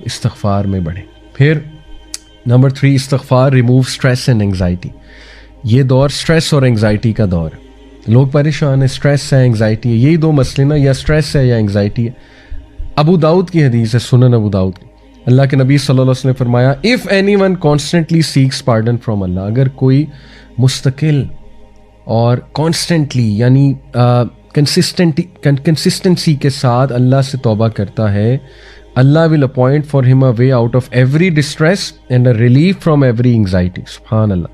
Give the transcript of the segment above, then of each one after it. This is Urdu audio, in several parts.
استغفار میں بڑھیں. پھر نمبر 3 استغفار ریموو اسٹریس اینڈ انگزائٹی. یہ دور اسٹریس اور انگزائٹی کا دور ہے. لوگ پریشان ہیں, اسٹریس ہے, انگزائٹی ہے, یہی دو مسئلے نا, یا اسٹریس ہے یا انگزائٹی ہے. ابو داؤد کی حدیث ہے, سنن ابو داؤد کی, اللہ کے نبی صلی اللہ علیہ وسلم نے فرمایا if anyone constantly seeks pardon from اللہ, اگر کوئی مستقل اور کانسٹنٹلی یعنی کنسسٹنسی کے ساتھ اللہ سے توبہ کرتا ہے, اللہ ول appoint for him a way out of every distress and a relief from every anxiety. سبحان اللہ.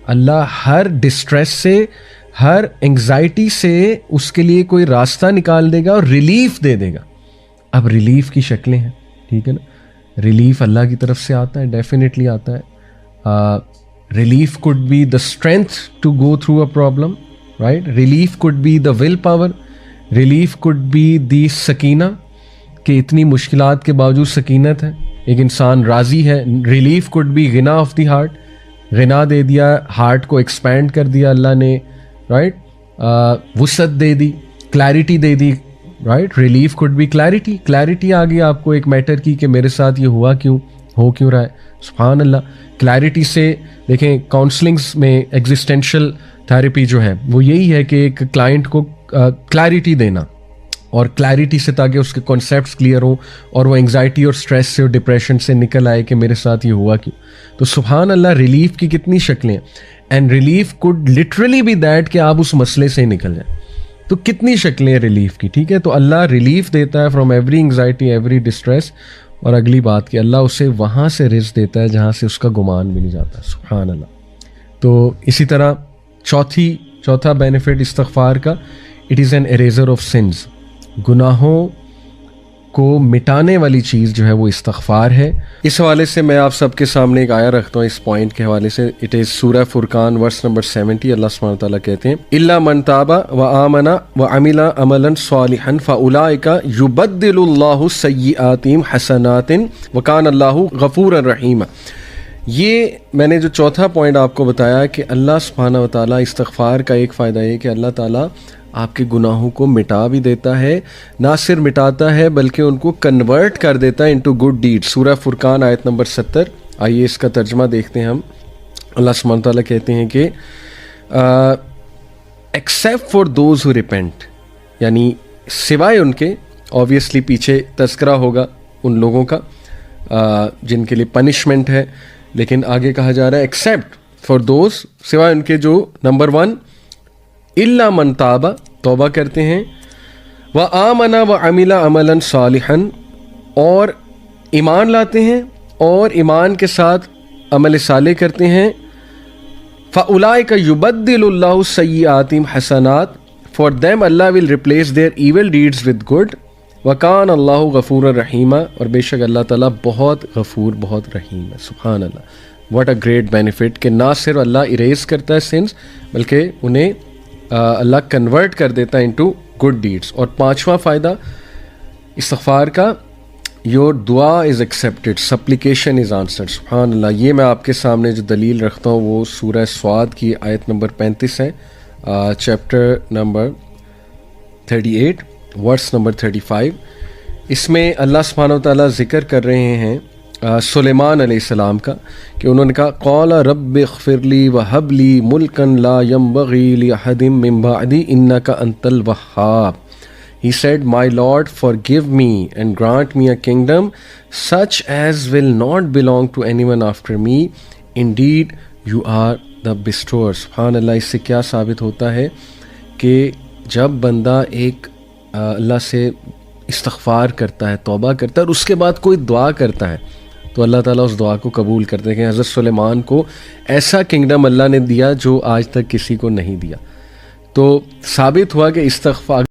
اللہ ہر ڈسٹریس سے, ہر انگزائٹی سے اس کے لیے کوئی راستہ نکال دے گا اور ریلیف دے دے گا. اب ریلیف کی شکلیں ہیں, ٹھیک ہے نا. ریلیف اللہ کی طرف سے آتا ہے, ڈیفینیٹلی آتا ہے. Relief could be the strength to go through a problem, right. Relief could be the will power. Relief could be the سکینہ, کہ اتنی مشکلات کے باوجود سکینت ہے, ایک انسان راضی ہے. ریلیف کوڈ بی غنا آف دی ہارٹ, غنا دے دیا, ہارٹ کو ایکسپینڈ کر دیا اللہ نے, رائٹ. وسعت دے دی, کلیرٹی دے دی, right. Relief could be clarity, clarity آ گئی آپ کو ایک میٹر کی کہ میرے ساتھ یہ ہوا کیوں, ہو کیوں رہا ہے. سبحان اللہ. کلیرٹی سے دیکھیں کاؤنسلنگس میں ایگزسٹینشل تھیراپی جو ہے وہ یہی ہے کہ ایک کلائنٹ کو کلیرٹی دینا, اور کلیرٹی سے تاکہ اس کے کانسیپٹس کلیئر ہوں اور وہ انگزائٹی اور اسٹریس سے اور ڈپریشن سے نکل آئے کہ میرے ساتھ یہ ہوا کیوں. تو سبحان اللہ, ریلیف کی کتنی شکلیں ہیں. And relief could literally be that کہ آپ اس مسئلے سے نکل جائیں. تو کتنی شکلیں ہیں ریلیف کی, ٹھیک ہے. تو اللہ ریلیف دیتا ہے from every anxiety, every distress. اور اگلی بات کہ اللہ اسے وہاں سے رزق دیتا ہے جہاں سے اس کا گمان بھی نہیں جاتا. سبحان اللہ. تو اسی طرح چوتھا بینیفٹ استغفار کا, it is an eraser of sins. گناہوں کو مٹانے والی چیز جو ہے وہ استغفار ہے. اس حوالے سے میں آپ سب کے سامنے ایک آیا رکھتا ہوں اس پوائنٹ کے حوالے سے. اٹ از سورہ فرقان ورس نمبر 70. اللہ سبحانہ وتعالیٰ کہتے ہیں الا من تاب وآمن وعمل عملا صالحا فاولئک یبدل اللہ سیئاتہم حسنات وکان اللہ غفورا رحیما. یہ میں نے جو چوتھا پوائنٹ آپ کو بتایا کہ اللہ سبحانہ وتعالیٰ استغفار کا ایک فائدہ یہ کہ اللہ تعالیٰ آپ کے گناہوں کو مٹا بھی دیتا ہے, نہ صرف مٹاتا ہے بلکہ ان کو کنورٹ کر دیتا ہے انٹو گڈ ڈیڈ. سورہ فرقان آیت نمبر 70. آئیے اس کا ترجمہ دیکھتے ہیں ہم. اللہ سبحانہ تعالیٰ کہتے ہیں کہ except for those who repent, یعنی سوائے ان کے, آبویسلی پیچھے تذکرہ ہوگا ان لوگوں کا جن کے لیے پنشمنٹ ہے, لیکن آگے کہا جا رہا ہے ایکسیپٹ فار دوز, سوائے ان کے جو نمبر 1 الا من تاب, توبہ کرتے ہیں, وآمن وعمل عملا صالحا, اور ایمان لاتے ہیں اور ایمان کے ساتھ عمل صالح کرتے ہیں, فاولئک یبدل اللہ سیئاتہم حسنات, فار them اللہ will replace their evil deeds with good, وکان اللہ غفور رحیما, اور بے شک اللہ تعالیٰ بہت غفور بہت رحیم ہے. سبحان اللہ. واٹ اے گریٹ بینیفٹ کہ نہ صرف اللہ اریز کرتا ہے سنس بلکہ انہیں اللہ کنورٹ کر دیتا ہے انٹو گڈ ڈیڈس. اور پانچواں فائدہ استغفار کا, یور دعا is accepted, supplication is answered. سبحان اللہ. یہ میں آپ کے سامنے جو دلیل رکھتا ہوں وہ سورہ صاد کی آیت نمبر 35 ہے, چیپٹر نمبر 38 ورس نمبر 35. اس میں اللہ سبحانہ وتعالیٰ ذکر کر رہے ہیں سلیمان علیہ السلام کا کہ انہوں نے کہا قال رب اغفر لی وہب لی ملکا لا ينبغی لأحد من بعدی انک انت الوہاب. He said, my Lord, forgive me and grant me a kingdom such as will not belong to anyone after me. Indeed, you are the bestower. سبحان اللہ. اس سے کیا ثابت ہوتا ہے کہ جب بندہ ایک اللہ سے استغفار کرتا ہے, توبہ کرتا ہے, اور اس کے بعد کوئی دعا کرتا ہے تو اللہ تعالیٰ اس دعا کو قبول کرتے ہیں. کہ حضرت سلیمان کو ایسا کنگڈم اللہ نے دیا جو آج تک کسی کو نہیں دیا. تو ثابت ہوا کہ استغفار